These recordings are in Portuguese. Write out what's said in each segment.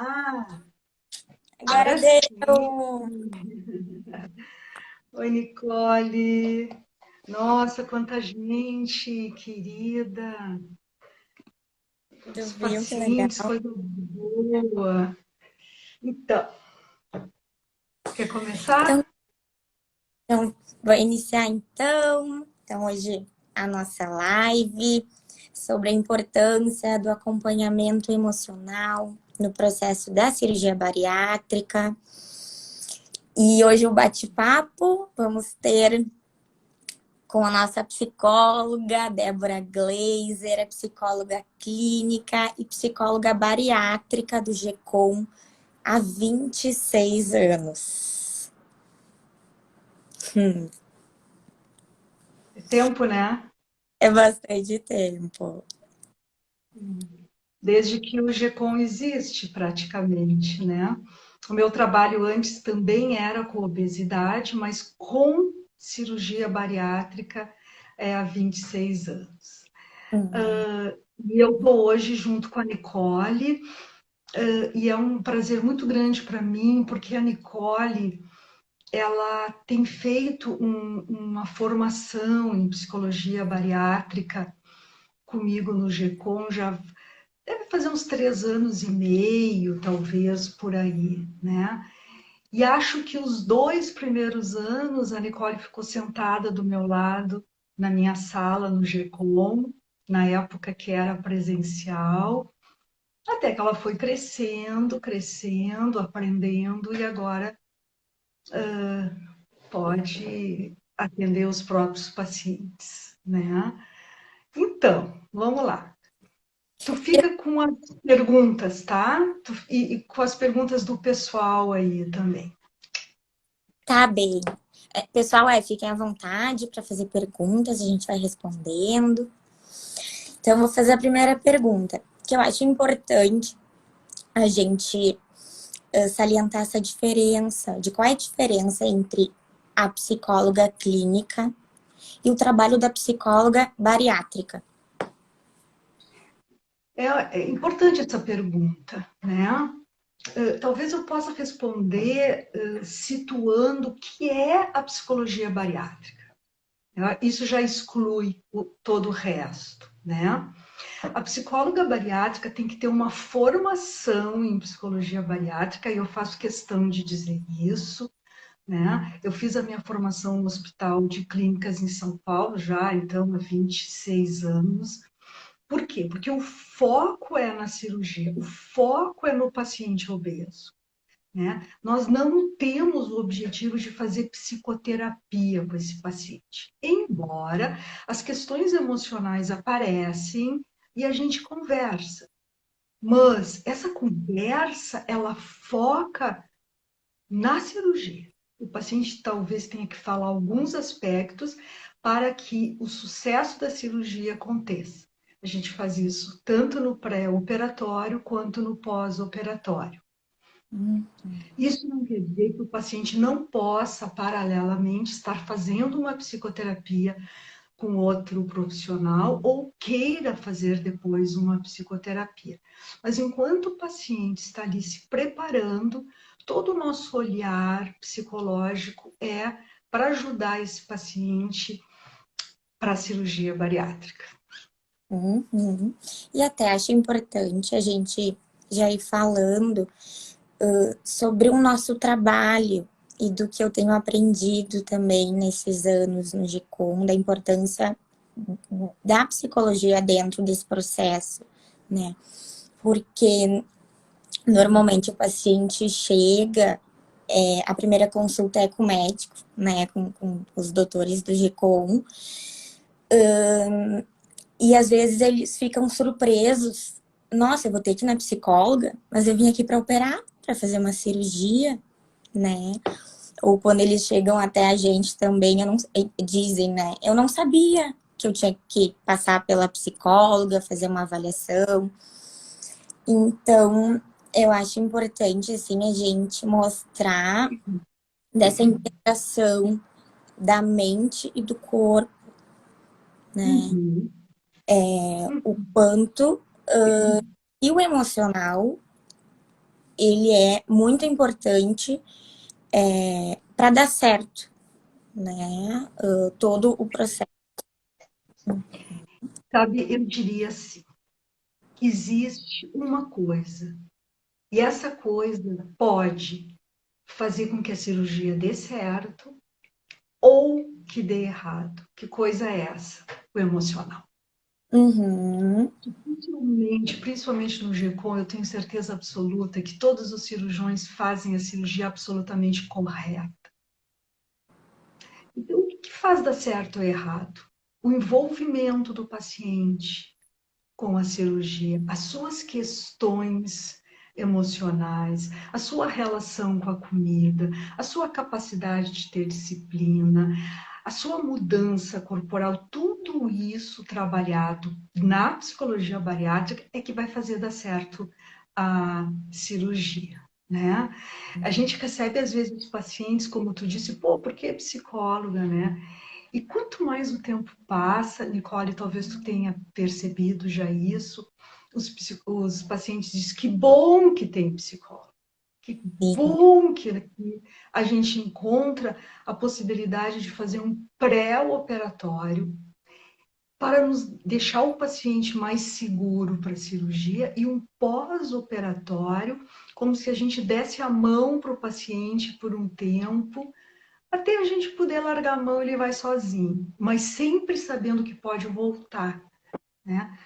Ah, Agora agora sim. deu. Oi, Nicole. Nossa, quanta gente querida. Tu Quantos viu que legal? pacientes, coisa boa. Então, quer Então, começar? vou iniciar então. Então, hoje a nossa live sobre a importância do acompanhamento emocional no processo da cirurgia bariátrica. E hoje o bate-papo vamos ter com a nossa psicóloga, Débora Gleiser, a psicóloga clínica e psicóloga bariátrica do GECOM há 26 anos. É tempo, né? É bastante tempo. Desde que o GECOM existe, praticamente, né? O meu trabalho antes também era com obesidade, mas com cirurgia bariátrica há 26 anos. Hum. E eu estou hoje junto com a Nicole, e é um prazer muito grande para mim, porque a Nicole, ela tem feito uma formação em psicologia bariátrica comigo no GECOM, já deve fazer uns 3 anos e meio, talvez, por aí, né? E acho que os 2 primeiros anos a Nicole ficou sentada do meu lado, na minha sala, no GECOM, na época que era presencial, até que ela foi crescendo, crescendo, aprendendo e agora pode atender os próprios pacientes, né? Então, vamos lá. Tu fica com as perguntas, tá? E com as perguntas do pessoal aí também. Tá bem. Pessoal, fiquem à vontade para fazer perguntas, a gente vai respondendo. Então, eu vou fazer a primeira pergunta, que eu acho importante a gente salientar essa diferença, de qual é a diferença entre a psicóloga clínica e o trabalho da psicóloga bariátrica. É importante essa pergunta, né? Talvez eu possa responder situando o que é a psicologia bariátrica. Isso já exclui todo o resto, né? A psicóloga bariátrica tem que ter uma formação em psicologia bariátrica, e eu faço questão de dizer isso, né? Eu fiz a minha formação no Hospital de Clínicas em São Paulo já, então, há 26 anos. Por quê? Porque o foco é na cirurgia, o foco é no paciente obeso, né? Nós não temos o objetivo de fazer psicoterapia com esse paciente, embora as questões emocionais aparecem e a gente conversa. Mas essa conversa, ela foca na cirurgia. O paciente talvez tenha que falar alguns aspectos para que o sucesso da cirurgia aconteça. A gente faz isso tanto no pré-operatório quanto no pós-operatório. Hum. Isso não quer dizer que o paciente não possa, paralelamente, estar fazendo uma psicoterapia com outro profissional ou queira fazer depois uma psicoterapia. Mas enquanto o paciente está ali se preparando, todo o nosso olhar psicológico é para ajudar esse paciente para a cirurgia bariátrica. Uhum. E até acho importante a gente já ir falando sobre o nosso trabalho e do que eu tenho aprendido também nesses anos no GECOM, da importância da psicologia dentro desse processo, né? Porque normalmente o paciente chega, a primeira consulta é com o médico, né? Com os doutores do GECOM, e às vezes eles ficam surpresos. Nossa, eu vou ter que ir na psicóloga, mas eu vim aqui para operar, para fazer uma cirurgia, né? Ou quando eles chegam até a gente também, dizem, né? Eu não sabia que eu tinha que passar pela psicóloga, fazer uma avaliação. Então, eu acho importante, assim, a gente mostrar dessa integração da mente e do corpo, né? Uhum. O quanto e o emocional ele é muito importante para dar certo, né? Todo o processo. Sabe, eu diria assim, existe uma coisa, e essa coisa pode fazer com que a cirurgia dê certo ou que dê errado. Que coisa é essa? O emocional. Uhum. Principalmente no GECOM, eu tenho certeza absoluta que todos os cirurgiões fazem a cirurgia absolutamente correta. Então, o que faz dar certo ou errado? O envolvimento do paciente com a cirurgia, as suas questões emocionais, a sua relação com a comida, a sua capacidade de ter disciplina, a sua mudança corporal, tudo isso trabalhado na psicologia bariátrica é que vai fazer dar certo a cirurgia, né? A gente recebe às vezes os pacientes, como tu disse, pô, por que psicóloga, né? E quanto mais o tempo passa, Nicole, talvez tu tenha percebido já isso, os pacientes dizem que bom que tem psicólogo, que Sim. bom que a gente encontra a possibilidade de fazer um pré-operatório para nos deixar o paciente mais seguro para a cirurgia e um pós-operatório, como se a gente desse a mão para o paciente por um tempo, até a gente poder largar a mão, ele vai sozinho, mas sempre sabendo que pode voltar, né?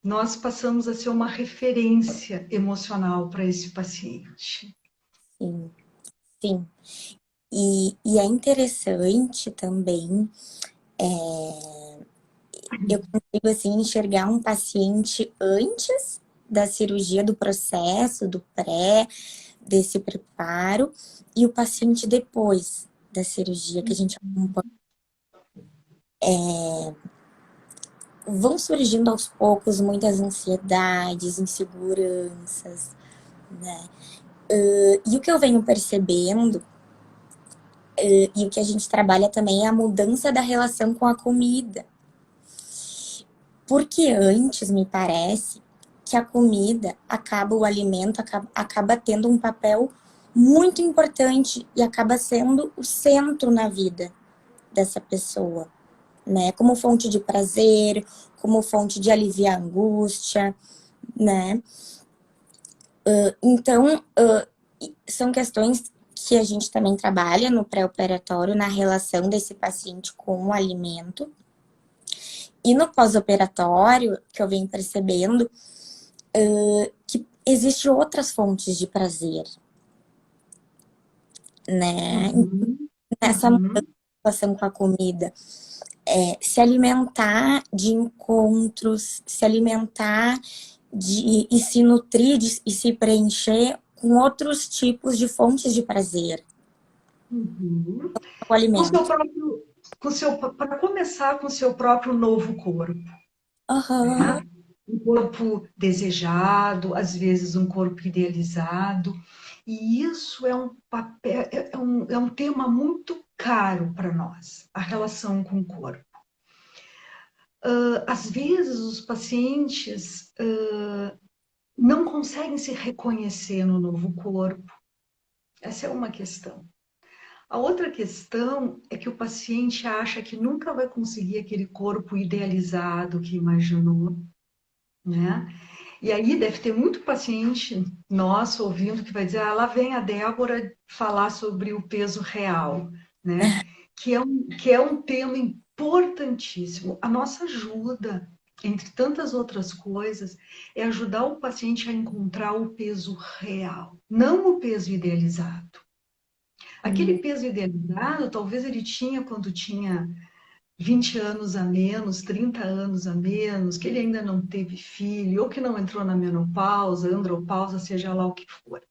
Nós passamos a ser uma referência emocional para esse paciente. Sim, sim. E é interessante também, eu consigo assim enxergar um paciente antes da cirurgia, do processo, do pré, desse preparo, e o paciente depois da cirurgia que a gente acompanha. Vão surgindo aos poucos muitas ansiedades, inseguranças, né? E o que eu venho percebendo, e o que a gente trabalha também é a mudança da relação com a comida. Porque antes, me parece, que a comida acaba, o alimento acaba tendo um papel muito importante e acaba sendo o centro na vida dessa pessoa, né? Como fonte de prazer, como fonte de aliviar a angústia, né? Então, são questões que a gente também trabalha no pré-operatório, na relação desse paciente com o alimento. E no pós-operatório, que eu venho percebendo, que existem outras fontes de prazer, né? Uhum, Nessa uhum. relação com a comida. Se alimentar de encontros, se alimentar e se nutrir e se preencher com outros tipos de fontes de prazer. Uhum. O Com seu alimento. próprio, para começar com seu próprio novo corpo, Aham. né? Um corpo desejado, às vezes um corpo idealizado, e isso é um papel, é um tema muito caro para nós, a relação com o corpo. Às vezes os pacientes não conseguem se reconhecer no novo corpo. Essa é uma questão. A outra questão é que o paciente acha que nunca vai conseguir aquele corpo idealizado que imaginou, né? E aí deve ter muito paciente nosso ouvindo que vai dizer, ah, lá vem a Débora falar sobre o peso real, né? Que é um tema importantíssimo. A nossa ajuda, entre tantas outras coisas, é ajudar o paciente a encontrar o peso real, não o peso idealizado. Aquele peso idealizado, talvez ele tinha quando tinha 20 anos a menos, 30 anos a menos, que ele ainda não teve filho, ou que não entrou na menopausa, andropausa, seja lá o que for.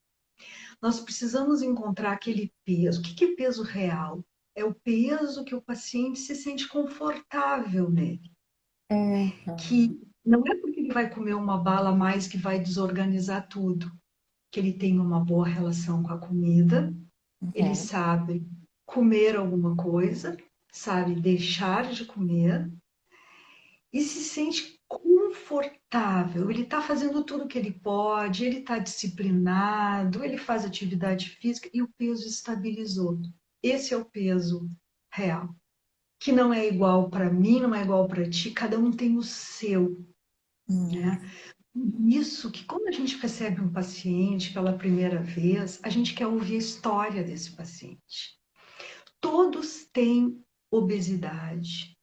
Nós precisamos encontrar aquele peso. O que é peso real? É o peso que o paciente se sente confortável nele. Que não é porque ele vai comer uma bala a mais que vai desorganizar tudo. Que ele tem uma boa relação com a comida, ele Uhum. sabe comer alguma coisa, sabe deixar de comer e se sente confortável, ele está fazendo tudo o que ele pode, ele está disciplinado, ele faz atividade física e o peso estabilizou. Esse é o peso real, que não é igual para mim, não é igual para ti, cada um tem o seu, né? Isso que quando a gente recebe um paciente pela primeira vez, a gente quer ouvir a história desse paciente. Todos têm obesidade.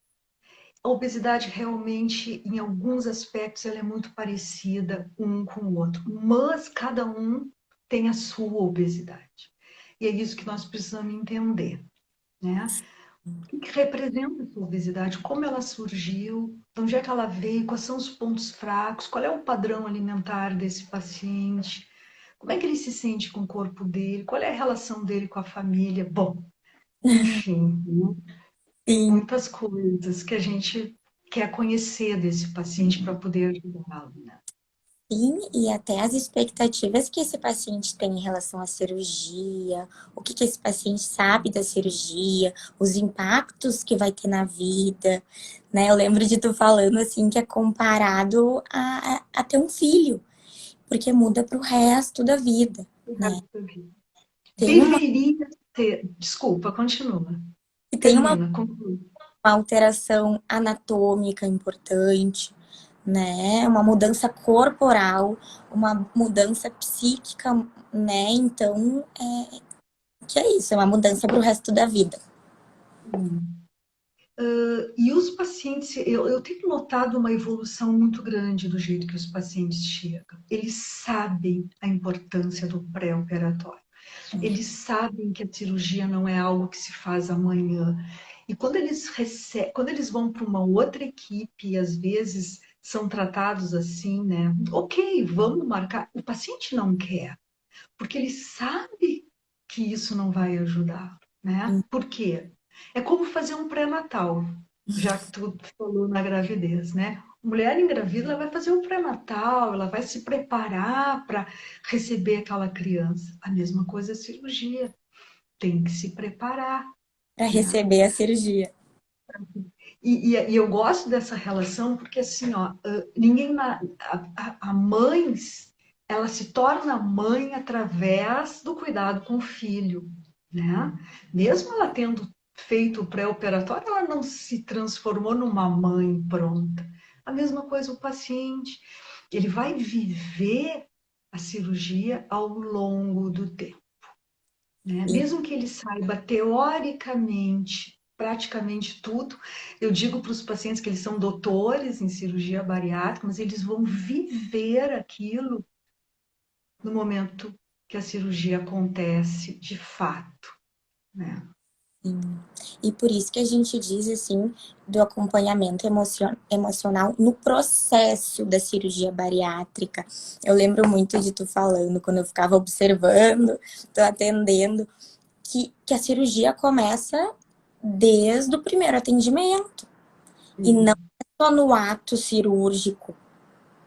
A obesidade realmente, em alguns aspectos, ela é muito parecida um com o outro, mas cada um tem a sua obesidade. E é isso que nós precisamos entender, né? O que representa essa obesidade? Como ela surgiu? De onde é que ela veio? Quais são os pontos fracos? Qual é o padrão alimentar desse paciente? Como é que ele se sente com o corpo dele? Qual é a relação dele com a família? Bom, enfim, né? Sim, Muitas coisas que a gente quer conhecer desse paciente para poder ajudá-lo, né? sim, e até as expectativas que esse paciente tem em relação à cirurgia, o que esse paciente sabe da cirurgia, os impactos que vai ter na vida, né? Eu lembro de tu falando assim que é comparado a ter um filho, porque muda para o resto da vida, né? Tem uma, Deveria ter. Desculpa, continua. tem uma Conclui. alteração anatômica importante, né? Uma mudança corporal, uma mudança psíquica, né? Então, que é isso, é uma mudança para o resto da vida. E os pacientes, eu tenho notado uma evolução muito grande do jeito que os pacientes chegam. Eles sabem a importância do pré-operatório. Eles sabem que a cirurgia não é algo que se faz amanhã. E quando eles vão para uma outra equipe, e às vezes são tratados assim, né? Ok, vamos marcar. O paciente não quer, porque ele sabe que isso não vai ajudar, né? Por quê? É como fazer um pré-natal, já que tu falou na gravidez, né? Mulher engravida, ela vai fazer um pré-natal, ela vai se preparar para receber aquela criança. A mesma coisa é a cirurgia, tem que se preparar, Para né? receber a cirurgia. E eu gosto dessa relação porque assim, ó, a mãe, ela se torna mãe através do cuidado com o filho, né? Mesmo ela tendo feito o pré-operatório, ela não se transformou numa mãe pronta. A mesma coisa o paciente, ele vai viver a cirurgia ao longo do tempo, né? Sim, Mesmo que ele saiba teoricamente praticamente tudo, eu digo para os pacientes que eles são doutores em cirurgia bariátrica, mas eles vão viver aquilo no momento que a cirurgia acontece de fato, né? sim. E por isso que a gente diz assim do acompanhamento emocional no processo da cirurgia bariátrica. Eu lembro muito de tu falando, quando eu ficava observando, tu atendendo, que a cirurgia começa desde o primeiro atendimento. E não só no ato cirúrgico.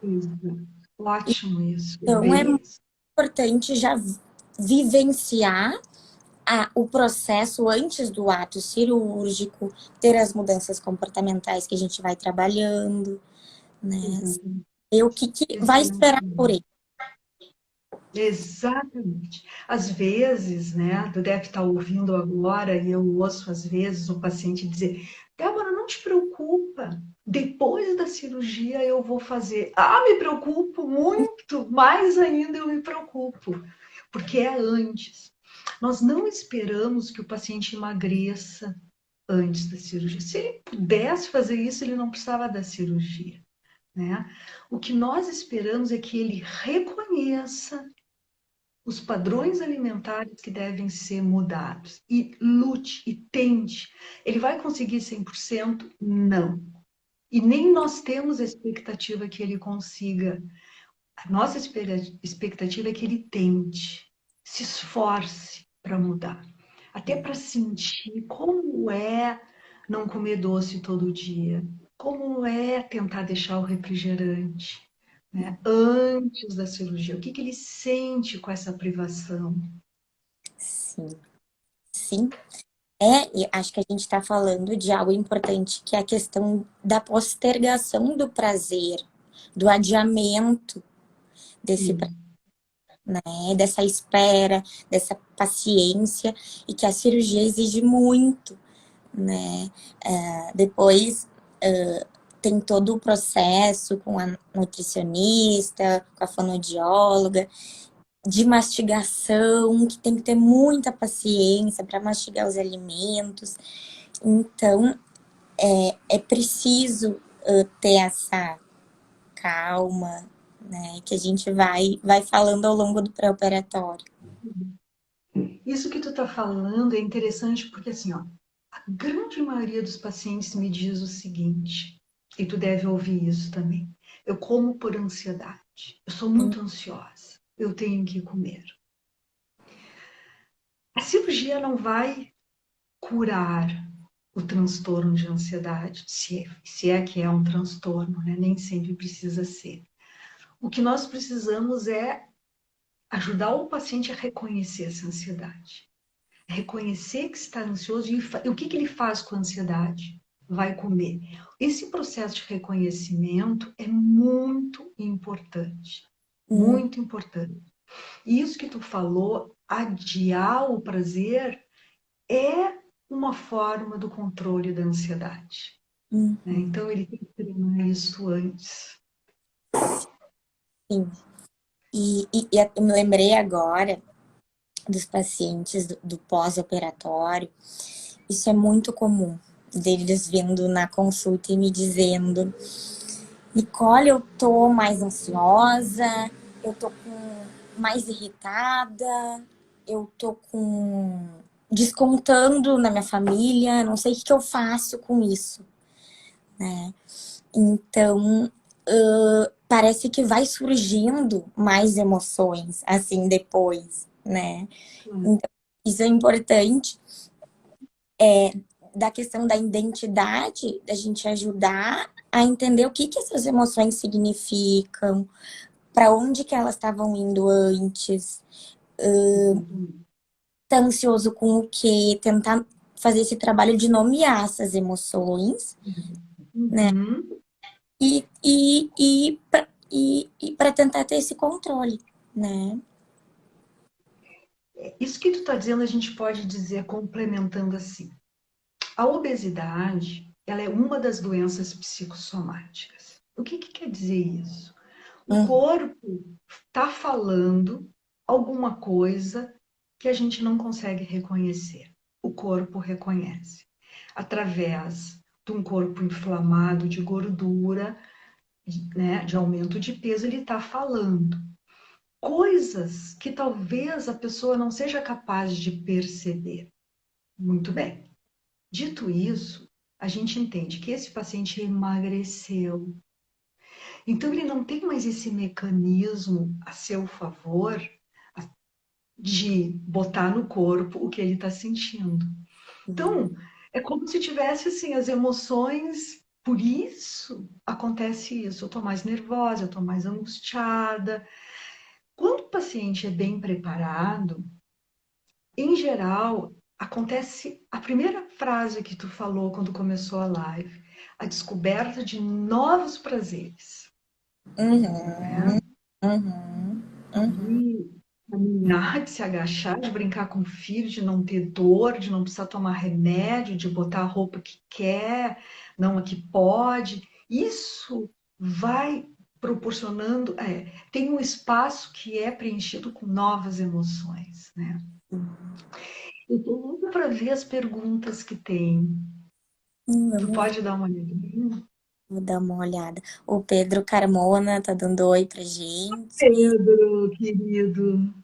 Isso. Ótimo isso, Então, é bem isso. importante já vivenciar o processo antes do ato cirúrgico, ter as mudanças comportamentais que a gente vai trabalhando, né? Exatamente. E o que vai esperar por ele. Exatamente. Às vezes, né, tu deve estar ouvindo agora e eu ouço às vezes o paciente dizer: Débora, não te preocupa, depois da cirurgia eu vou fazer. Ah, me preocupo muito, mais ainda eu me preocupo, porque é antes. Nós não esperamos que o paciente emagreça antes da cirurgia. Se ele pudesse fazer isso, ele não precisava da cirurgia, né? O que nós esperamos é que ele reconheça os padrões alimentares que devem ser mudados e lute e tente. Ele vai conseguir 100%? Não. E nem nós temos a expectativa que ele consiga. A nossa expectativa é que ele tente, se esforce para mudar. Até para sentir como é não comer doce todo dia, como é tentar deixar o refrigerante, né, antes da cirurgia. O que ele sente com essa privação? Sim, sim. E acho que a gente está falando de algo importante, que é a questão da postergação do prazer. do adiamento desse, né, dessa espera, dessa paciência, e que a cirurgia exige muito, né? Depois tem todo o processo com a nutricionista, com a fonoaudióloga, de mastigação, que tem que ter muita paciência para mastigar os alimentos. Então, é preciso ter essa calma, né, que a gente vai falando ao longo do pré-operatório. Isso que tu está falando é interessante porque, assim, ó, a grande maioria dos pacientes me diz o seguinte, e tu deve ouvir isso também: eu como por ansiedade, eu sou muito ansiosa, eu tenho que comer. A cirurgia não vai curar o transtorno de ansiedade, se é que é um transtorno, né? Nem sempre precisa ser. O que nós precisamos é ajudar o paciente a reconhecer essa ansiedade. Reconhecer que está ansioso e o que ele faz com a ansiedade? Vai comer. Esse processo de reconhecimento é muito importante. Muito importante. E isso que tu falou, adiar o prazer, é uma forma do controle da ansiedade. Né? Então, ele tem que treinar isso antes. Sim. E eu me lembrei agora dos pacientes do pós-operatório. Isso é muito comum, deles vindo na consulta e me dizendo: Nicole, eu tô mais ansiosa, eu tô mais irritada, eu tô descontando na minha família, não sei o que eu faço com isso, né? Então, parece que vai surgindo mais emoções, assim, depois, né? Então, isso é importante, da questão da identidade, da gente ajudar a entender o que essas emoções significam, para onde que elas estavam indo antes, tá ansioso com o quê, tentar fazer esse trabalho de nomear essas emoções, né? E para tentar ter esse controle, né? Isso que tu está dizendo, a gente pode dizer, complementando assim: a obesidade, ela é uma das doenças psicossomáticas. O que quer dizer isso? O corpo está falando alguma coisa que a gente não consegue reconhecer. O corpo reconhece. Através de um corpo inflamado de gordura, né, de aumento de peso, ele está falando coisas que talvez a pessoa não seja capaz de perceber. Muito bem. Dito isso, a gente entende que esse paciente emagreceu. Então, ele não tem mais esse mecanismo a seu favor de botar no corpo o que ele está sentindo. Então, é como se tivesse assim as emoções. Por isso acontece isso. Eu estou mais nervosa, eu estou mais angustiada. Quando o paciente é bem preparado, em geral, acontece a primeira frase que tu falou quando começou a live: a descoberta de novos prazeres. Né? De caminhar, de se agachar, de brincar com o filho, de não ter dor, de não precisar tomar remédio, de botar a roupa que quer, não a que pode. Isso vai proporcionando, tem um espaço que é preenchido com novas emoções, né? Eu estou louca para ver as perguntas que tem. Tu pode dar uma olhadinha? Vou dar uma olhada. O Pedro Carmona tá dando oi pra gente. Pedro, querido.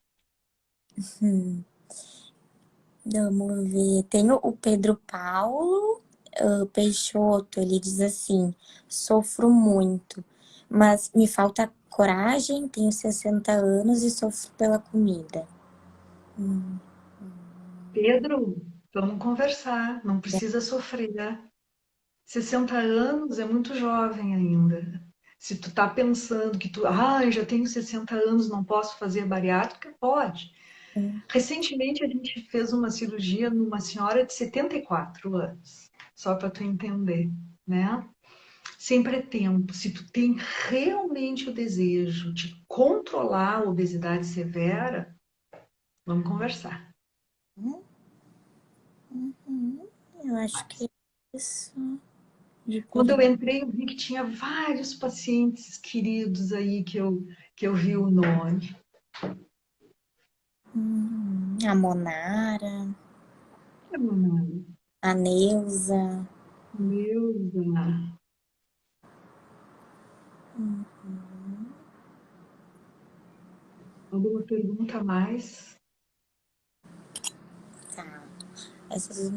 Vamos ver. Tem o Pedro Paulo Peixoto. Ele diz assim: sofro muito, mas me falta coragem, tenho 60 anos e sofro pela comida. Pedro, vamos conversar. Não precisa sofrer. 60 anos é muito jovem ainda. Se tu tá pensando que eu já tenho 60 anos, não posso fazer bariátrica, pode. Recentemente a gente fez uma cirurgia numa senhora de 74 anos, só para tu entender, né? Sempre é tempo. Se tu tem realmente o desejo de controlar a obesidade severa, vamos conversar. Eu acho que é isso. De Quando per... eu entrei, eu vi que tinha vários pacientes queridos aí que eu vi o nome. A Monara, É meu nome. a Neuza. Neuza. Alguma pergunta a mais? Tá. Essas...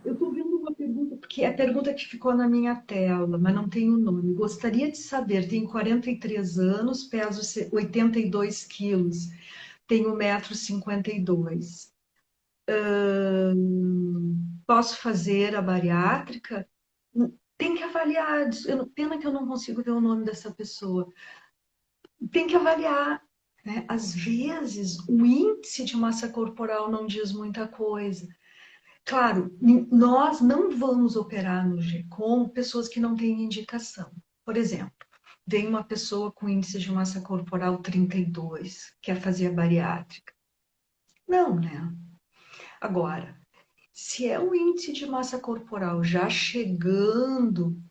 Eu estou vendo uma pergunta, porque é a pergunta que ficou na minha tela, mas não tem o nome. Gostaria de saber, tenho 43 anos, peso 82 quilos, tenho 1,52 m. Posso fazer a bariátrica? Tem que avaliar. Pena que eu não consigo ver o nome dessa pessoa. Tem que avaliar, né? Às vezes, o índice de massa corporal não diz muita coisa. Claro, nós não vamos operar no GCOM pessoas que não têm indicação. Por exemplo, vem uma pessoa com índice de massa corporal 32, quer fazer a bariátrica. Não, né? Agora, se é um índice de massa corporal já chegando,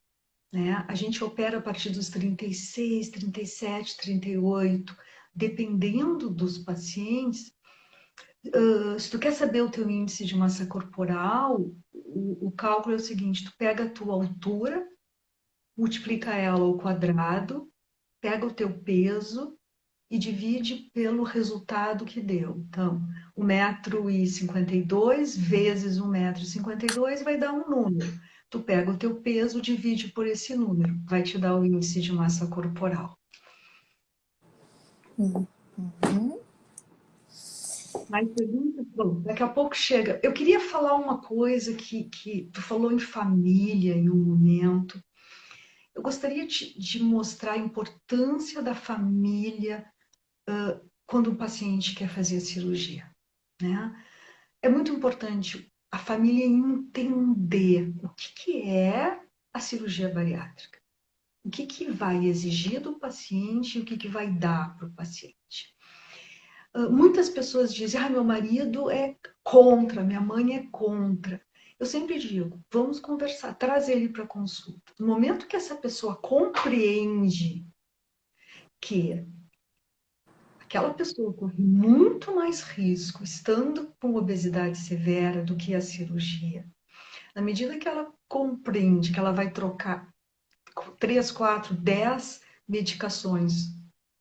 né? A gente opera a partir dos 36, 37, 38, dependendo dos pacientes. Se tu quer saber o teu índice de massa corporal, o cálculo é o seguinte: tu pega a tua altura, multiplica ela ao quadrado, pega o teu peso e divide pelo resultado que deu. Então, 1,52 m vezes 1,52 m vai dar um número. Tu pega o teu peso, divide por esse número, vai te dar o índice de massa corporal. Uhum. Mais perguntas? Bom, daqui a pouco chega. Eu queria falar uma coisa que tu falou em família em um momento. Eu gostaria de mostrar a importância da família quando o paciente quer fazer a cirurgia, né? É muito importante a família entender o que é a cirurgia bariátrica, o que vai exigir do paciente e o que vai dar para o paciente. Muitas pessoas dizem, meu marido é contra, minha mãe é contra. Eu sempre digo, vamos conversar, traz ele para consulta. No momento que essa pessoa compreende que aquela pessoa corre muito mais risco estando com obesidade severa do que a cirurgia, na medida que ela compreende que ela vai trocar 3, 4, 10 medicações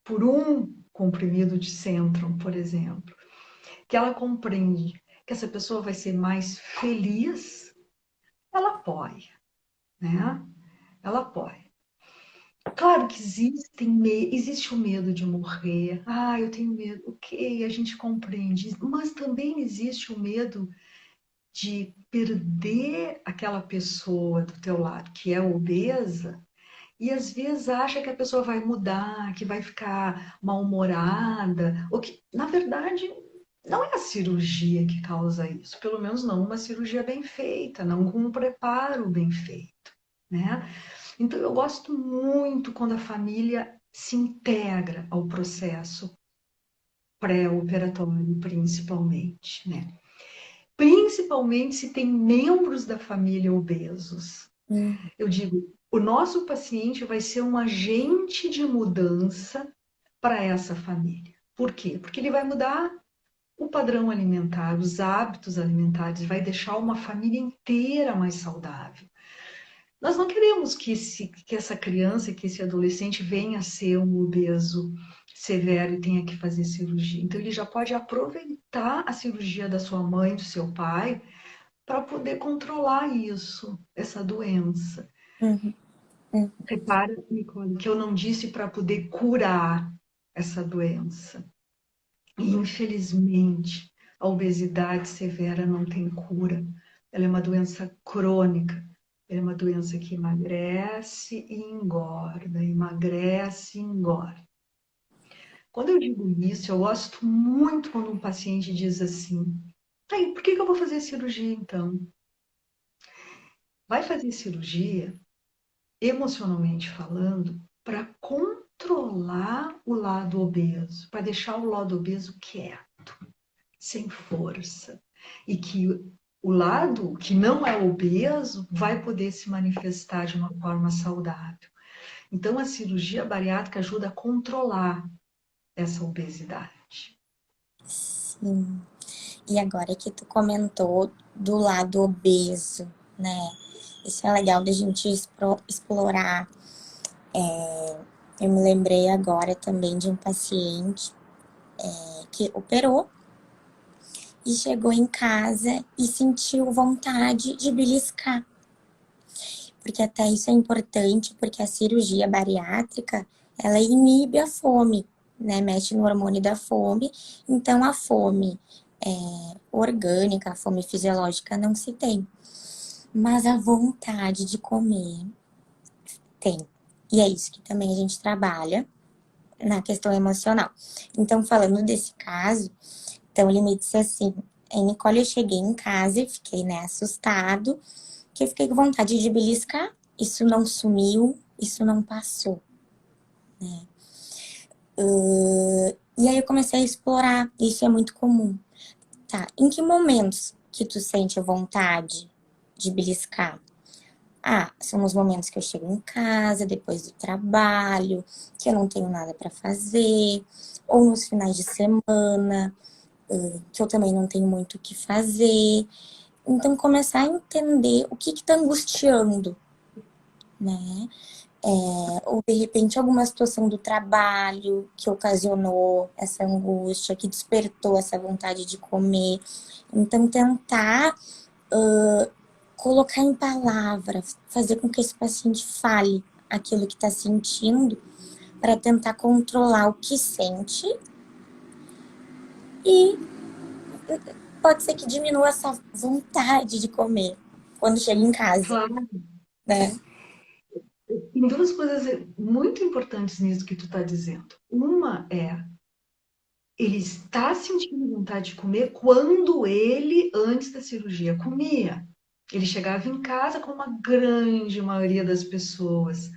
por um comprimido de Centrum, por exemplo, que ela compreende que essa pessoa vai ser mais feliz, ela apoia, né? Ela apoia. Claro que existe o medo de morrer. Eu tenho medo. Ok, a gente compreende. Mas também existe o medo de perder aquela pessoa do teu lado que é obesa e às vezes acha que a pessoa vai mudar, que vai ficar mal-humorada, ou que, na verdade, não é a cirurgia que causa isso, pelo menos não uma cirurgia bem feita, não com um preparo bem feito, né? Então eu gosto muito quando a família se integra ao processo pré-operatório, principalmente, né? Principalmente se tem membros da família obesos. Eu digo, o nosso paciente vai ser um agente de mudança para essa família. Por quê? Porque ele vai mudar o padrão alimentar, os hábitos alimentares, vai deixar uma família inteira mais saudável. Nós não queremos que essa criança, que esse adolescente venha a ser um obeso severo e tenha que fazer cirurgia. Então, ele já pode aproveitar a cirurgia da sua mãe, do seu pai, para poder controlar isso, essa doença. Uhum. Repara, Nicole, que eu não disse para poder curar essa doença. E, infelizmente, a obesidade severa não tem cura. Ela é uma doença crônica. Ela é uma doença que emagrece e engorda, emagrece e engorda. Quando eu digo isso, eu gosto muito quando um paciente diz assim: por que eu vou fazer cirurgia então? Vai fazer cirurgia emocionalmente falando, para controlar o lado obeso, para deixar o lado obeso quieto, sem força. E que o lado que não é obeso vai poder se manifestar de uma forma saudável. Então, a cirurgia bariátrica ajuda a controlar essa obesidade. Sim. E agora que tu comentou do lado obeso, né? Isso é legal da gente explorar. Eu me lembrei agora também de um paciente que operou e chegou em casa e sentiu vontade de beliscar. Porque até isso é importante, porque a cirurgia bariátrica, ela inibe a fome, né? Mexe no hormônio da fome. Então, a fome orgânica, a fome fisiológica não se tem. Mas a vontade de comer tem. E é isso que também a gente trabalha na questão emocional. Então, falando desse caso, então ele me disse assim, Nicole, eu cheguei em casa e fiquei, né, assustado, que eu fiquei com vontade de beliscar. Isso não sumiu, isso não passou, né? E aí eu comecei a explorar, isso é muito comum. Tá, em que momentos que tu sente vontade de beliscar? Ah, são os momentos que eu chego em casa, depois do trabalho, que eu não tenho nada para fazer, ou nos finais de semana, que eu também não tenho muito o que fazer. Então, começar a entender o que está angustiando, né? Ou de repente alguma situação do trabalho que ocasionou essa angústia, que despertou essa vontade de comer. Então, tentar colocar em palavras, fazer com que esse paciente fale aquilo que está sentindo, para tentar controlar o que sente e pode ser que diminua essa vontade de comer quando chega em casa, Claro, né? tem duas coisas muito importantes nisso que tu está dizendo. Uma é, ele está sentindo vontade de comer quando ele, antes da cirurgia, comia. Ele chegava em casa, como a grande maioria das pessoas,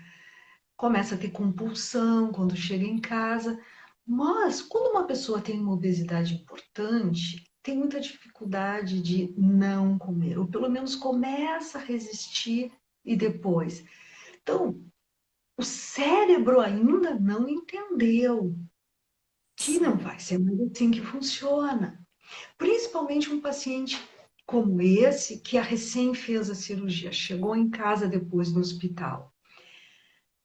começa a ter compulsão quando chega em casa. Mas quando uma pessoa tem uma obesidade importante, tem muita dificuldade de não comer, ou pelo menos começa a resistir e depois. Então, o cérebro ainda não entendeu que não vai ser mais assim que funciona. Principalmente um paciente como esse, que a recém fez a cirurgia, chegou em casa depois do hospital.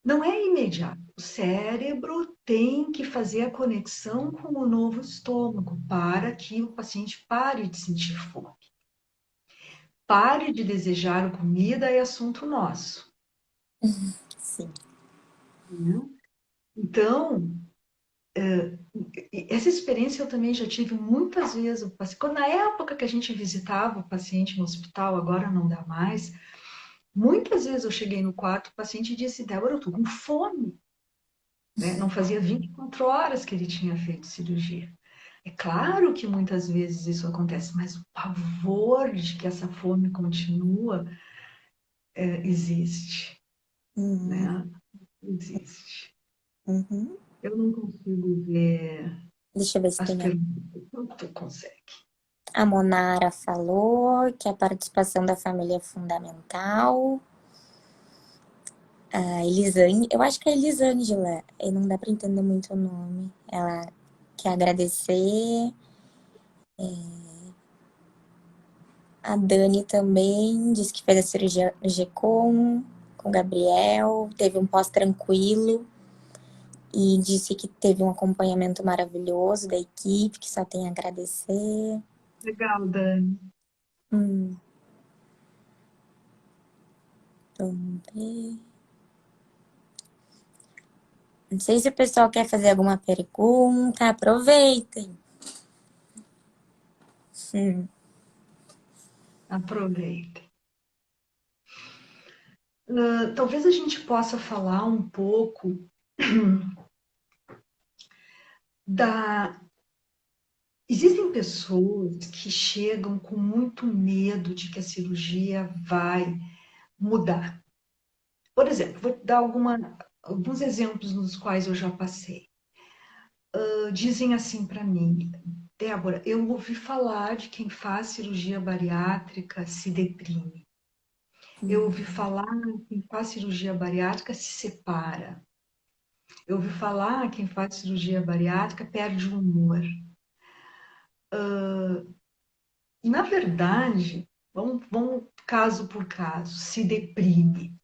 Não é imediato. O cérebro tem que fazer a conexão com o novo estômago para que o paciente pare de sentir fome. Pare de desejar comida é assunto nosso. Sim. Né? Então, essa experiência eu também já tive muitas vezes. Na época que a gente visitava o paciente no hospital, agora não dá mais, muitas vezes eu cheguei no quarto, o paciente disse, Débora, eu estou com fome. Né? Não fazia 24 horas que ele tinha feito cirurgia. É claro que muitas vezes isso acontece, mas o pavor de que essa fome continua existe, Uhum. né? Existe. Uhum. Eu não consigo ver Deixa eu ver se as tem a... perguntas. Tu consegue. A Monara falou que a participação da família é fundamental. A Elisane, eu acho que é Elisângela, e não dá para entender muito o nome. Ela quer agradecer. A Dani também disse que fez a cirurgia no com o Gabriel, teve um pós tranquilo e disse que teve um acompanhamento maravilhoso da equipe, que só tem a agradecer. Legal, Dani. Hum, vamos ver. Não sei se o pessoal quer fazer alguma pergunta, aproveitem. Aproveita. Talvez a gente possa falar um pouco da. Existem pessoas que chegam com muito medo de que a cirurgia vai mudar. Por exemplo, vou dar alguns exemplos nos quais eu já passei. Dizem assim para mim, Débora, eu ouvi falar de quem faz cirurgia bariátrica se deprime. Eu ouvi falar que quem faz cirurgia bariátrica se separa. Eu ouvi falar que quem faz cirurgia bariátrica perde o humor. Na verdade, vamos caso por caso, se deprime.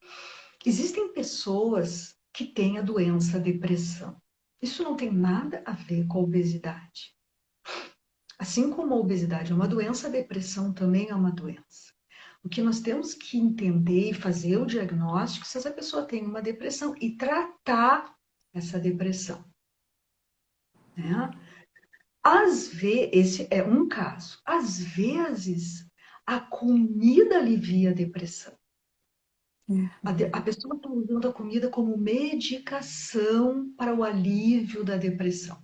Existem pessoas que têm a doença depressão. Isso não tem nada a ver com a obesidade. Assim como a obesidade é uma doença, a depressão também é uma doença. O que nós temos que entender e fazer o diagnóstico se essa pessoa tem uma depressão e tratar essa depressão, né? Às vezes, esse é um caso. Às vezes, a comida alivia a depressão. A pessoa está usando a comida como medicação para o alívio da depressão.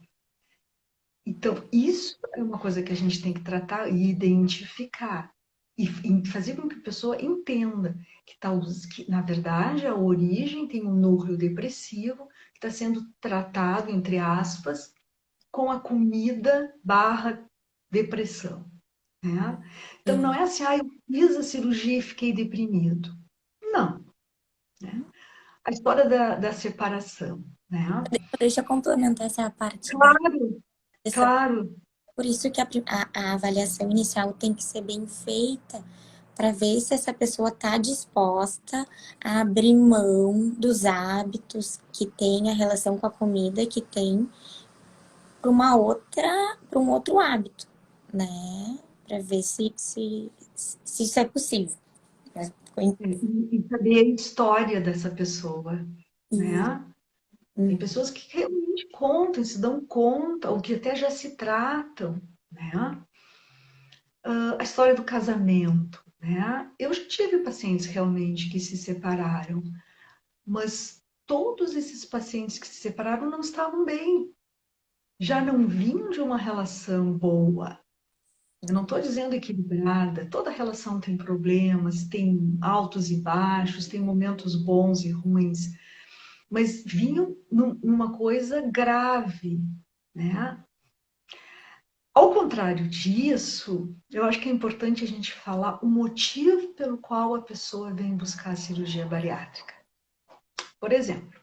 Então, isso é uma coisa que a gente tem que tratar e identificar. E fazer com que a pessoa entenda que, na verdade, a origem tem um núcleo depressivo que está sendo tratado, entre aspas, com a comida barra depressão. Né? Então, não é assim, eu fiz a cirurgia e fiquei deprimido. Não. Né? A história da separação. Né? Deixa eu complementar essa parte Claro, dessa. claro. Por isso que a avaliação inicial tem que ser bem feita para ver se essa pessoa está disposta a abrir mão dos hábitos que tem, a relação com a comida que tem, para para um outro hábito, né? Para ver se isso é possível. Né? E saber a história dessa pessoa. E, Né? Tem pessoas que realmente contam, se dão conta, ou que até já se tratam. Né? A história do casamento. Né? Eu já tive pacientes realmente que se separaram, mas todos esses pacientes que se separaram não estavam bem, já não vinham de uma relação boa. Eu não estou dizendo equilibrada, toda relação tem problemas, tem altos e baixos, tem momentos bons e ruins, mas vinham numa coisa grave, né? Ao contrário disso, eu acho que é importante a gente falar o motivo pelo qual a pessoa vem buscar a cirurgia bariátrica. Por exemplo,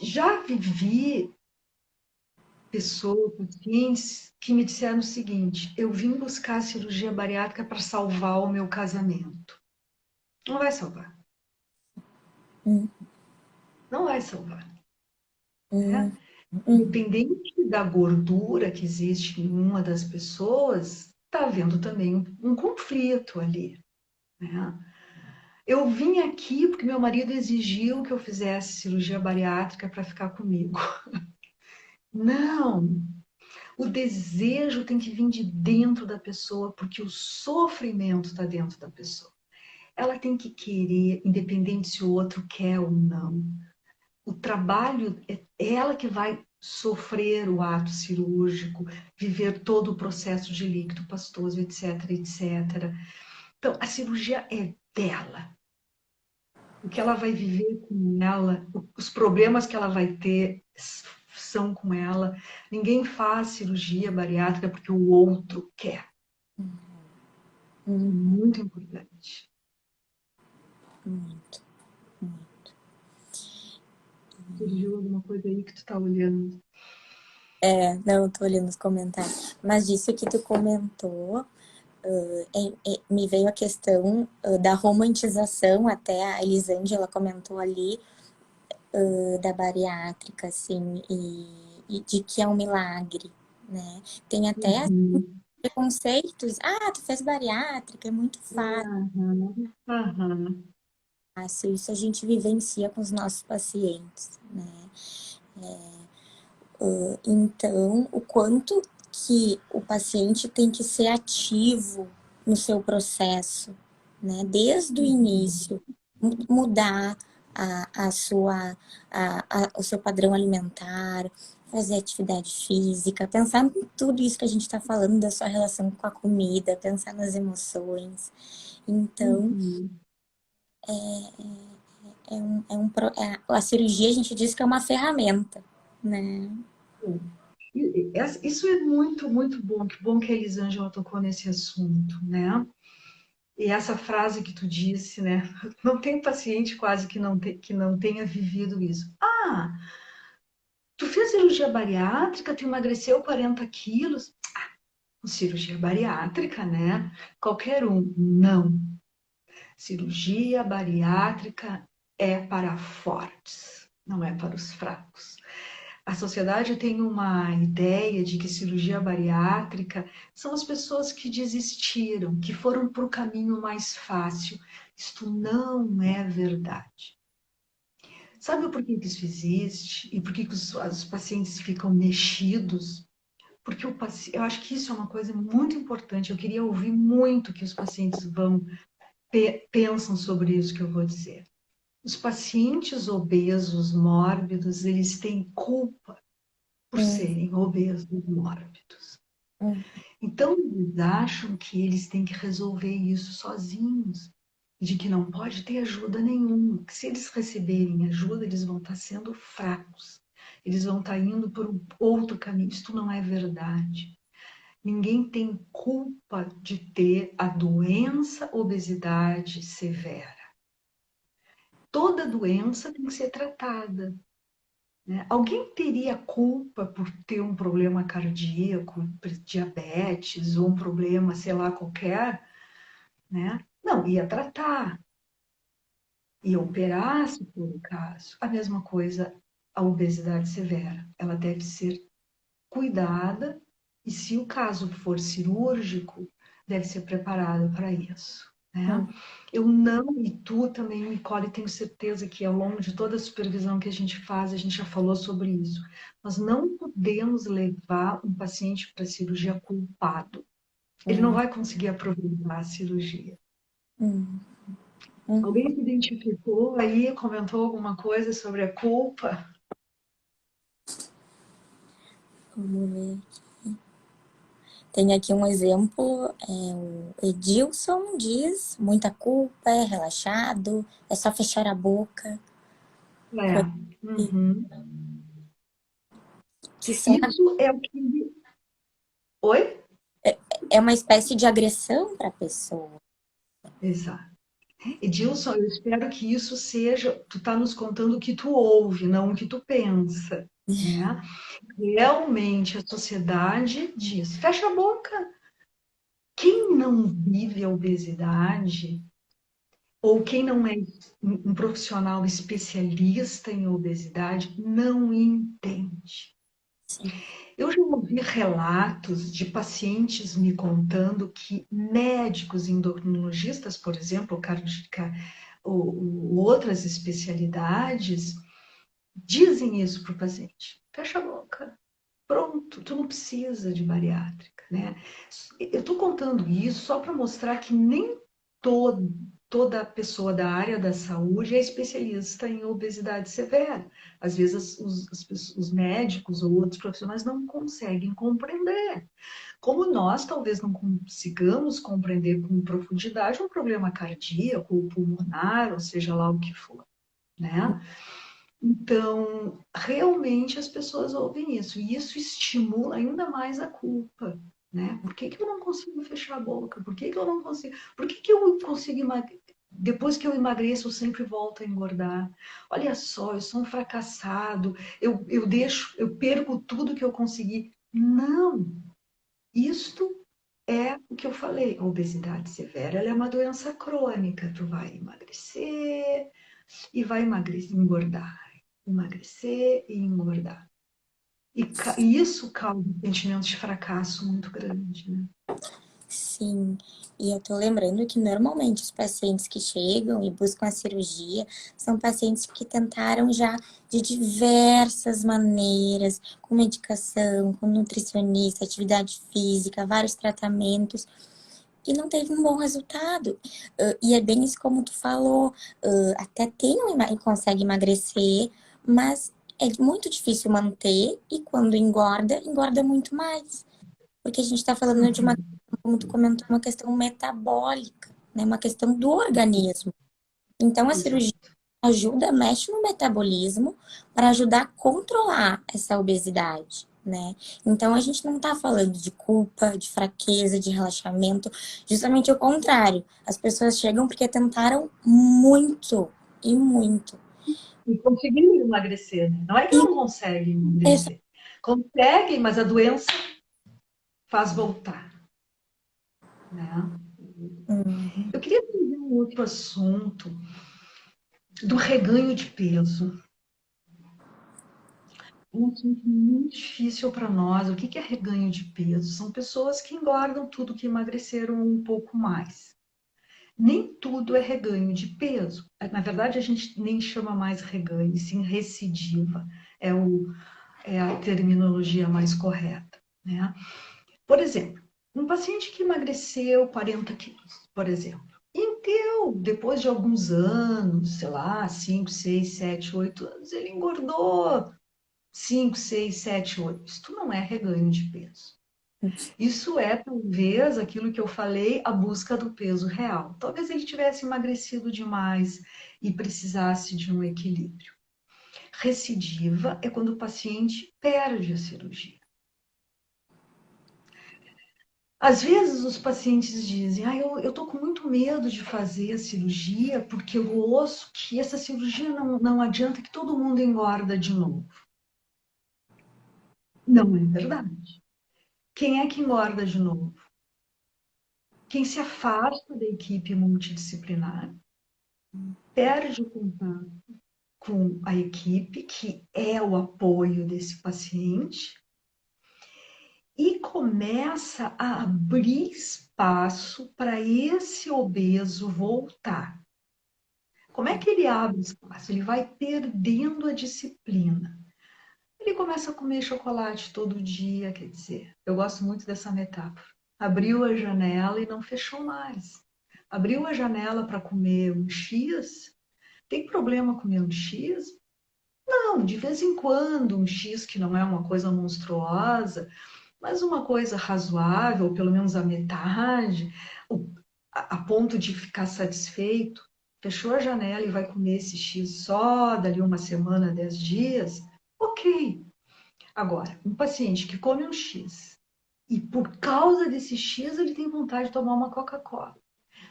já vivi pessoas, pacientes, que me disseram o seguinte: eu vim buscar a cirurgia bariátrica para salvar o meu casamento. Não vai salvar. Não vai salvar. Né? Independente da gordura que existe em uma das pessoas, está havendo também um conflito ali. Né? Eu vim aqui porque meu marido exigiu que eu fizesse cirurgia bariátrica para ficar comigo. Não! O desejo tem que vir de dentro da pessoa, porque o sofrimento está dentro da pessoa. Ela tem que querer, independente se o outro quer ou não. O trabalho é ela que vai sofrer o ato cirúrgico, viver todo o processo de líquido pastoso, etc, etc. Então, a cirurgia é dela. O que ela vai viver com ela, os problemas que ela vai ter são com ela. Ninguém faz cirurgia bariátrica porque o outro quer. Muito importante. Muito, muito. Surgiu alguma coisa aí que tu tá olhando? Não, eu tô olhando os comentários. Mas disso que tu comentou, me veio a questão da romantização, até a Elisângela comentou ali, da bariátrica, assim, e de que é um milagre, né? Tem até preconceitos. Tu fez bariátrica, é muito Aham, aham. fácil. Isso a gente vivencia com os nossos pacientes, né? Então, o quanto que o paciente tem que ser ativo no seu processo, né? Desde o início, mudar o seu padrão alimentar, fazer atividade física, pensar em tudo isso que a gente está falando da sua relação com a comida, pensar nas emoções. Então, a cirurgia a gente diz que é uma ferramenta, né? Isso é muito, muito bom. Que bom que a Elisângela tocou nesse assunto, né? E essa frase que tu disse, né? Não tem paciente quase que não tenha vivido isso. Ah, tu fez cirurgia bariátrica, tu emagreceu 40 quilos. Cirurgia bariátrica, né? Qualquer um. Não. Cirurgia bariátrica é para fortes, não é para os fracos. A sociedade tem uma ideia de que cirurgia bariátrica são as pessoas que desistiram, que foram para o caminho mais fácil. Isto não é verdade. Sabe por que isso existe? E por que os pacientes ficam mexidos? Porque eu acho que isso é uma coisa muito importante. Eu queria ouvir muito que os pacientes pensam sobre isso que eu vou dizer. Os pacientes obesos, mórbidos, eles têm culpa por serem obesos, mórbidos. Então, eles acham que eles têm que resolver isso sozinhos, de que não pode ter ajuda nenhuma, que se eles receberem ajuda, eles vão estar sendo fracos, eles vão estar indo por um outro caminho. Isso não é verdade. Ninguém tem culpa de ter a doença obesidade severa. Toda doença tem que ser tratada, né? Alguém teria culpa por ter um problema cardíaco, diabetes, ou um problema, sei lá, qualquer, né? Não, ia tratar, ia operar, se for o caso. A mesma coisa, a obesidade severa. Ela deve ser cuidada e, se o caso for cirúrgico, deve ser preparado para isso, né? Eu não, e tu também, Nicole, tenho certeza que ao longo de toda a supervisão que a gente faz, a gente já falou sobre isso. Nós não podemos levar um paciente para a cirurgia culpado. Ele não vai conseguir aproveitar a cirurgia. Alguém se identificou aí, comentou alguma coisa sobre a culpa? Vamos ver aqui. Tem aqui um exemplo, o Edilson diz, muita culpa, é relaxado, é só fechar a boca. É. Uhum. Que são, Isso é o que... Oi? é uma espécie de agressão para a pessoa. Exato. Edilson, eu espero que isso seja, tu tá nos contando o que tu ouve, não o que tu pensa, né? Realmente a sociedade diz, fecha a boca. Quem não vive a obesidade, ou quem não é um profissional especialista em obesidade, não entende. Sim. Eu já ouvi relatos de pacientes me contando que médicos endocrinologistas, por exemplo, ou outras especialidades, dizem isso para o paciente. Fecha a boca. Pronto, tu não precisa de bariátrica, né? Eu estou contando isso só para mostrar que nem toda pessoa da área da saúde é especialista em obesidade severa. Às vezes os médicos ou outros profissionais não conseguem compreender. Como nós talvez não consigamos compreender com profundidade um problema cardíaco ou pulmonar, ou seja lá o que for, né? Então, realmente as pessoas ouvem isso, e isso estimula ainda mais a culpa, né? Por que que eu não consigo fechar a boca? Por que que eu não consigo? Por que que eu consigo depois que eu emagreço, eu sempre volto a engordar? Olha só, eu sou um fracassado, eu perco tudo que eu consegui. Não, isto é o que eu falei, a obesidade severa, ela é uma doença crônica, tu vai emagrecer e vai engordar, emagrecer e engordar. E isso causa um sentimento de fracasso muito grande, né? Sim, e eu tô lembrando que normalmente os pacientes que chegam e buscam a cirurgia são pacientes que tentaram já de diversas maneiras, com medicação, com nutricionista, atividade física, vários tratamentos, e não teve um bom resultado. E é bem isso como tu falou, até consegue emagrecer, mas é muito difícil manter, e quando engorda, engorda muito mais. Porque a gente está falando de uma, como tu comentou, uma questão metabólica, né? Uma questão do organismo. Então, a cirurgia Exato. ajuda, mexe no metabolismo para ajudar a controlar essa obesidade, né? Então, a gente não tá falando de culpa, de fraqueza, de relaxamento, justamente o contrário. As pessoas chegam porque tentaram muito e muito. E conseguiram emagrecer, né? Não é que E não conseguem essa... emagrecer. Conseguem, mas a doença faz voltar, né? Uhum, Eu queria trazer um outro assunto do reganho de peso. Um assunto muito difícil para nós. O que é reganho de peso? São pessoas que engordam tudo, que emagreceram um pouco mais. Nem tudo é reganho de peso. Na verdade, a gente nem chama mais reganho, sim recidiva. É, é a terminologia mais correta, né? Por exemplo, um paciente que emagreceu 40 quilos, por exemplo, e deu, depois de alguns anos, sei lá, 5, 6, 7, 8 anos, ele engordou 5, 6, 7, 8. Isso não é reganho de peso. Isso é, talvez, aquilo que eu falei, a busca do peso real. Talvez ele tivesse emagrecido demais e precisasse de um equilíbrio. Recidiva é quando o paciente perde a cirurgia. Às vezes os pacientes dizem, eu tô com muito medo de fazer a cirurgia porque eu ouço que essa cirurgia não adianta, que todo mundo engorda de novo. Não é verdade. Quem é que engorda de novo? Quem se afasta da equipe multidisciplinar, perde o contato com a equipe, que é o apoio desse paciente, e começa a abrir espaço para esse obeso voltar. Como é que ele abre espaço? Ele vai perdendo a disciplina. Ele começa a comer chocolate todo dia, quer dizer, eu gosto muito dessa metáfora. Abriu a janela e não fechou mais. Abriu a janela para comer um X. Tem problema comer um X? Não, de vez em quando, um X que não é uma coisa monstruosa, mas uma coisa razoável, pelo menos a metade, a ponto de ficar satisfeito. Fechou a janela e vai comer esse X só dali uma semana, 10 dias? Ok. Agora, um paciente que come um X e por causa desse X ele tem vontade de tomar uma Coca-Cola.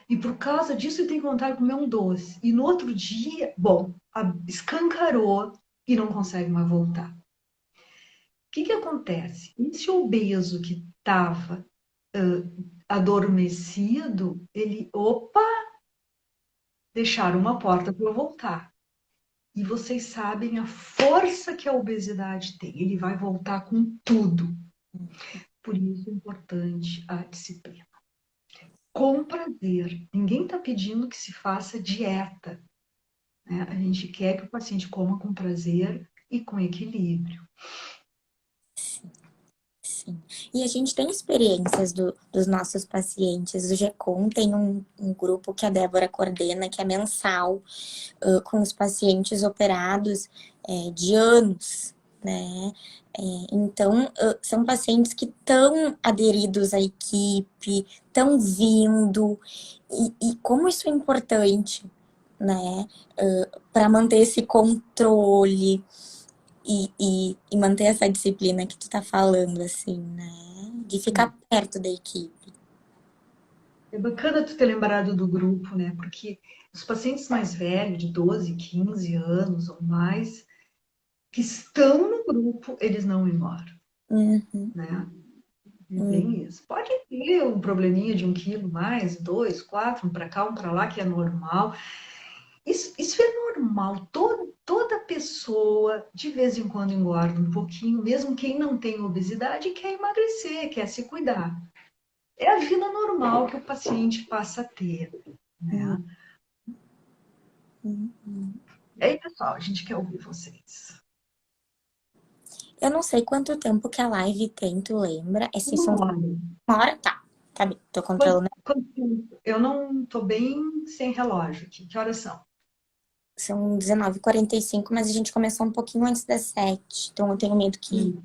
E por causa disso ele tem vontade de comer um doce. E no outro dia, bom, escancarou e não consegue mais voltar. O que acontece? Esse obeso que estava adormecido, ele, opa, deixaram uma porta para eu voltar. E vocês sabem a força que a obesidade tem. Ele vai voltar com tudo. Por isso é importante a disciplina. Com prazer. Ninguém está pedindo que se faça dieta, né? A gente quer que o paciente coma com prazer e com equilíbrio. sim. E a gente tem experiências dos nossos pacientes. O GECOM tem um grupo que a Débora coordena, que é mensal, com os pacientes operados de anos, né? Então, são pacientes que estão aderidos à equipe, estão vindo, e como isso é importante, né? Para manter esse controle e manter essa disciplina que tu tá falando, assim, né? De ficar perto da equipe. É bacana tu ter lembrado do grupo, né? Porque os pacientes mais velhos, de 12, 15 anos ou mais, que estão no grupo, eles não engordam, Uhum, né? É uhum, bem isso. Pode ter um probleminha de 1 quilo mais, 2, 4, um para cá, um para lá, que é normal. Isso é normal. Toda pessoa, de vez em quando, engorda um pouquinho, mesmo quem não tem obesidade, quer emagrecer, quer se cuidar. É a vida normal que o paciente passa a ter, uhum, né? uhum. E aí, pessoal, a gente quer ouvir vocês. Eu não sei quanto tempo que a live tem, tu lembra? Se são Uma hora. 1 hora? Tá. Tá bem, tô Quanto, controlando. quanto tempo? Eu não estou bem sem relógio aqui. Que horas são? São 19h45, mas a gente começou um pouquinho antes das 7. Então eu tenho medo que Hum.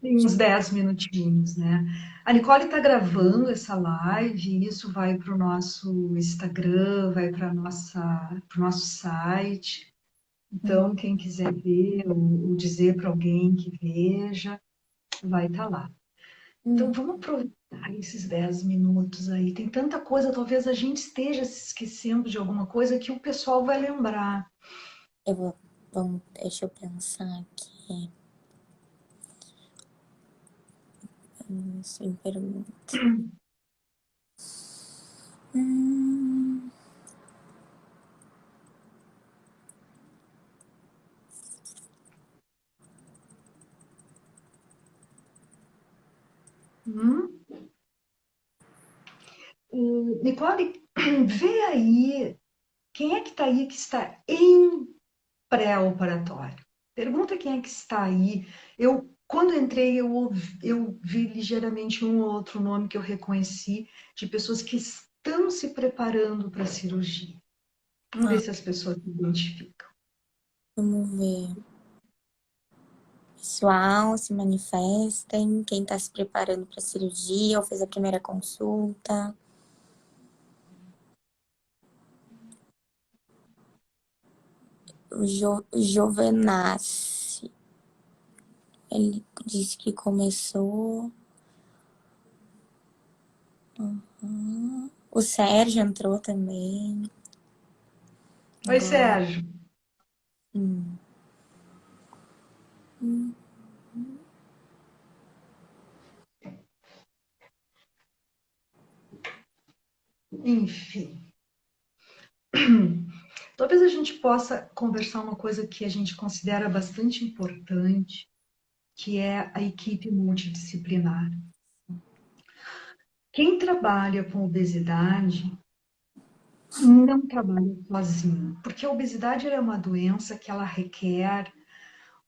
Tem uns 10 minutinhos, né? A Nicole está gravando essa live, isso vai para o nosso Instagram, vai para o nosso site. Então, quem quiser ver ou dizer para alguém que veja, vai estar lá. Então, vamos aproveitar esses 10 minutos aí. Tem tanta coisa, talvez a gente esteja se esquecendo de alguma coisa que o pessoal vai lembrar. Deixa eu pensar aqui. Sem pergunta. Hum, Hum? Nicole, vê aí, quem é que está aí que está em pré-operatório? Pergunta quem é que está aí. Quando entrei, eu vi ligeiramente um ou outro nome que eu reconheci de pessoas que estão se preparando para a cirurgia. Vamos ver se as pessoas se identificam. vamos ver. Pessoal, se manifestem. Quem está se preparando para a cirurgia ou fez a primeira consulta. O Jovenassi. Ele disse que começou. O Sérgio entrou também. Oi, Agora. Sérgio. Enfim. Talvez a gente possa conversar uma coisa que a gente considera bastante importante, que é a equipe multidisciplinar. Quem trabalha com obesidade não trabalha sozinho, porque a obesidade é uma doença que ela requer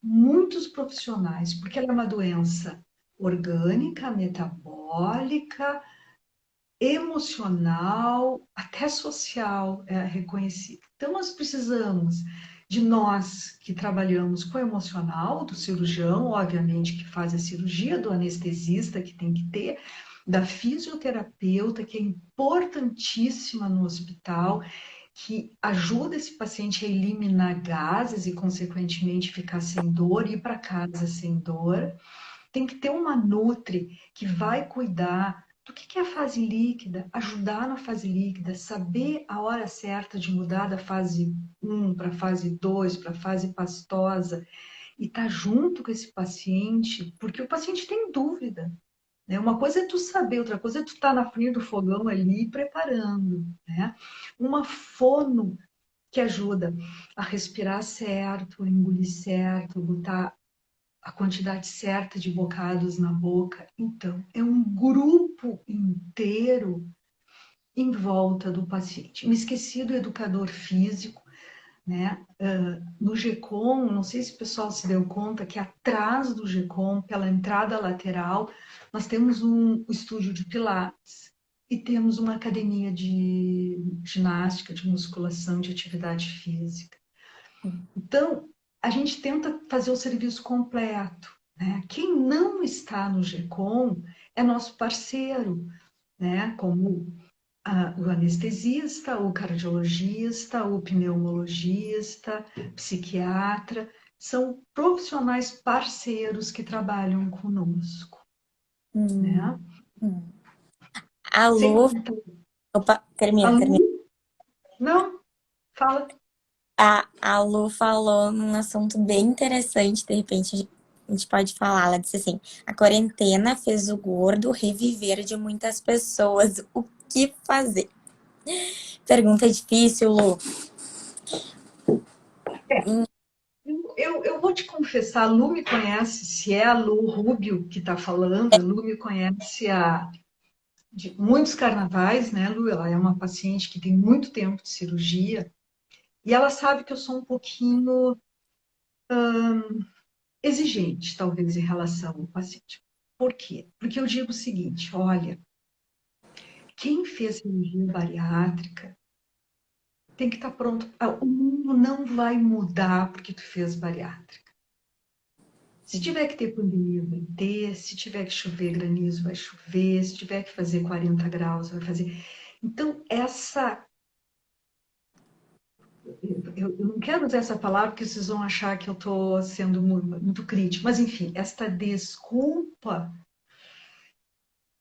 muitos profissionais, porque ela é uma doença orgânica, metabólica, emocional, até social é reconhecida. Então, nós precisamos de nós que trabalhamos com o emocional, do cirurgião, obviamente, que faz a cirurgia, do anestesista, que tem que ter, da fisioterapeuta, que é importantíssima no hospital, que ajuda esse paciente a eliminar gases e, consequentemente, ficar sem dor, ir para casa sem dor. Tem que ter uma nutri que vai cuidar do que é a fase líquida, ajudar na fase líquida, saber a hora certa de mudar da fase 1 para a fase 2, para a fase pastosa, e estar junto com esse paciente, porque o paciente tem dúvida. Né? Uma coisa é tu saber, outra coisa é tu estar na frente do fogão ali preparando. Né? Uma fono que ajuda a respirar certo, a engolir certo, botar a quantidade certa de bocados na boca. Então, é um grupo inteiro em volta do paciente. Me esqueci do educador físico, né? No GECOM, não sei se o pessoal se deu conta que atrás do GECOM, pela entrada lateral, nós temos um estúdio de pilates e temos uma academia de ginástica, de musculação, de atividade física. Então, a gente tenta fazer o serviço completo. Né? Quem não está no GECOM é nosso parceiro, né? Como o anestesista, o cardiologista, o pneumologista, psiquiatra, são profissionais parceiros que trabalham conosco. Né? A Sem Lu. contar. Opa, A termina. Lu? Não, fala. A Lu falou num assunto bem interessante, de repente a gente pode falar. Ela disse assim: a quarentena fez o gordo reviver de muitas pessoas. O que fazer? Pergunta difícil, Lu. Eu vou te confessar, a Lu me conhece, se é a Lu Rubio que está falando, a Lu me conhece de muitos carnavais, né, Lu? Ela é uma paciente que tem muito tempo de cirurgia e ela sabe que eu sou um pouquinho exigente, talvez, em relação ao paciente. Por quê? Porque eu digo o seguinte: olha, quem fez cirurgia bariátrica tem que estar pronto. O mundo não vai mudar porque tu fez bariátrica. Se tiver que ter pandemia, vai ter. Se tiver que chover granizo, vai chover. Se tiver que fazer 40 graus, vai fazer. Então, eu não quero usar essa palavra porque vocês vão achar que eu estou sendo muito crítica, mas enfim, esta desculpa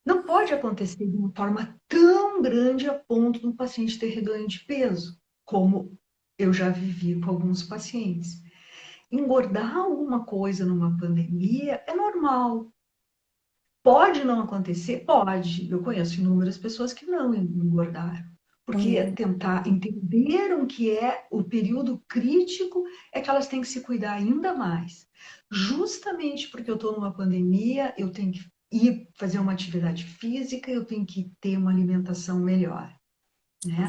não pode acontecer de uma forma tão grande a ponto do paciente ter reganho de peso, como eu já vivi com alguns pacientes. Engordar alguma coisa numa pandemia é normal. Pode não acontecer? Pode. Eu conheço inúmeras pessoas que não engordaram. Porque Uhum. tentar entenderam que é o período crítico é que elas têm que se cuidar ainda mais. Justamente porque eu estou numa pandemia, eu tenho que ir fazer uma atividade física, eu tenho que ter uma alimentação melhor, né?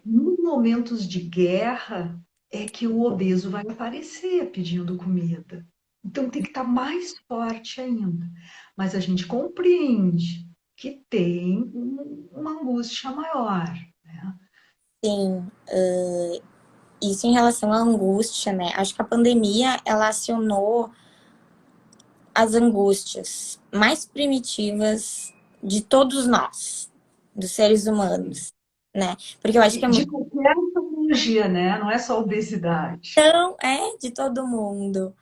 Nos momentos de guerra é que o obeso vai aparecer pedindo comida. Então tem que estar mais forte ainda. Mas a gente compreende que tem uma angústia maior, né? Sim, isso em relação à angústia, né? Acho que a pandemia, ela acionou as angústias mais primitivas de todos nós, dos seres humanos, né? Porque eu acho que é De muito. qualquer patologia, né? Não é só obesidade. Então, é de todo mundo.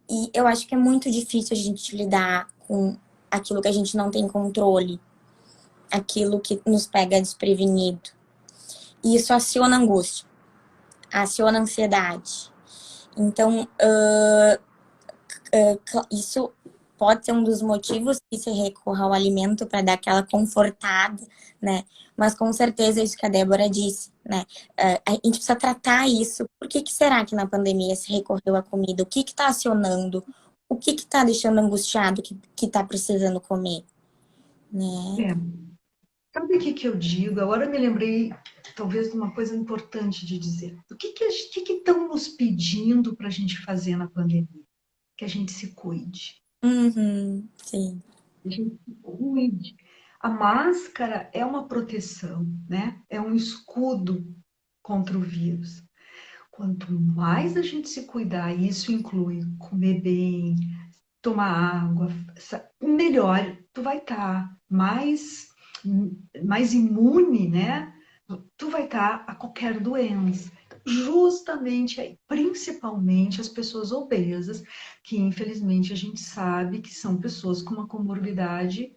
E eu acho que é muito difícil a gente lidar com aquilo que a gente não tem controle, aquilo que nos pega desprevenido. E isso aciona angústia, aciona ansiedade. Então, isso pode ser um dos motivos que se recorra ao alimento para dar aquela confortada, né? Mas com certeza é isso que a Débora disse, né? A gente precisa tratar isso. Por que será que na pandemia se recorreu à comida? O que está acionando? O que está deixando angustiado que está precisando comer, né? É. Sabe o que eu digo? Agora eu me lembrei, talvez, de uma coisa importante de dizer. O que estão nos pedindo para a gente fazer na pandemia? Que a gente se cuide. Uhum, sim. A gente se cuide. A máscara é uma proteção, né? É um escudo contra o vírus. Quanto mais a gente se cuidar, e isso inclui comer bem, tomar água, melhor tu vai estar, mais imune, né? Tu vai estar a qualquer doença. Justamente aí, principalmente as pessoas obesas, que infelizmente a gente sabe que são pessoas com uma comorbidade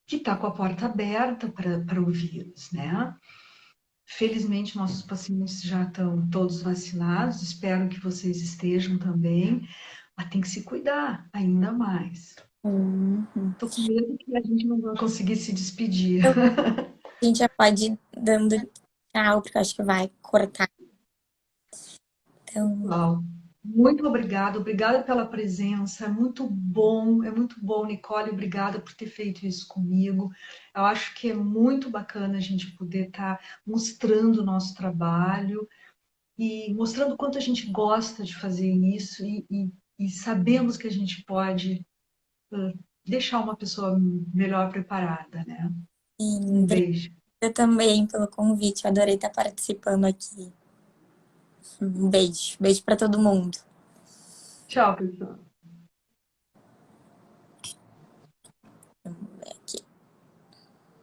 que está com a porta aberta para o vírus, né? Felizmente, nossos pacientes já estão todos vacinados, espero que vocês estejam também, mas tem que se cuidar ainda mais. Uhum. Tô com medo que a gente não vai conseguir se despedir. Então, a gente já pode ir dando tchau, porque eu acho que vai cortar. Então, Uau. Muito obrigada, obrigada pela presença, é muito bom, Nicole, obrigada por ter feito isso comigo. Eu acho que é muito bacana a gente poder estar mostrando o nosso trabalho e mostrando o quanto a gente gosta de fazer isso e sabemos que a gente pode deixar uma pessoa melhor preparada, né? sim, Um beijo. obrigada também pelo convite. Eu adorei estar participando aqui. Um beijo. Beijo para todo mundo. Tchau, pessoal.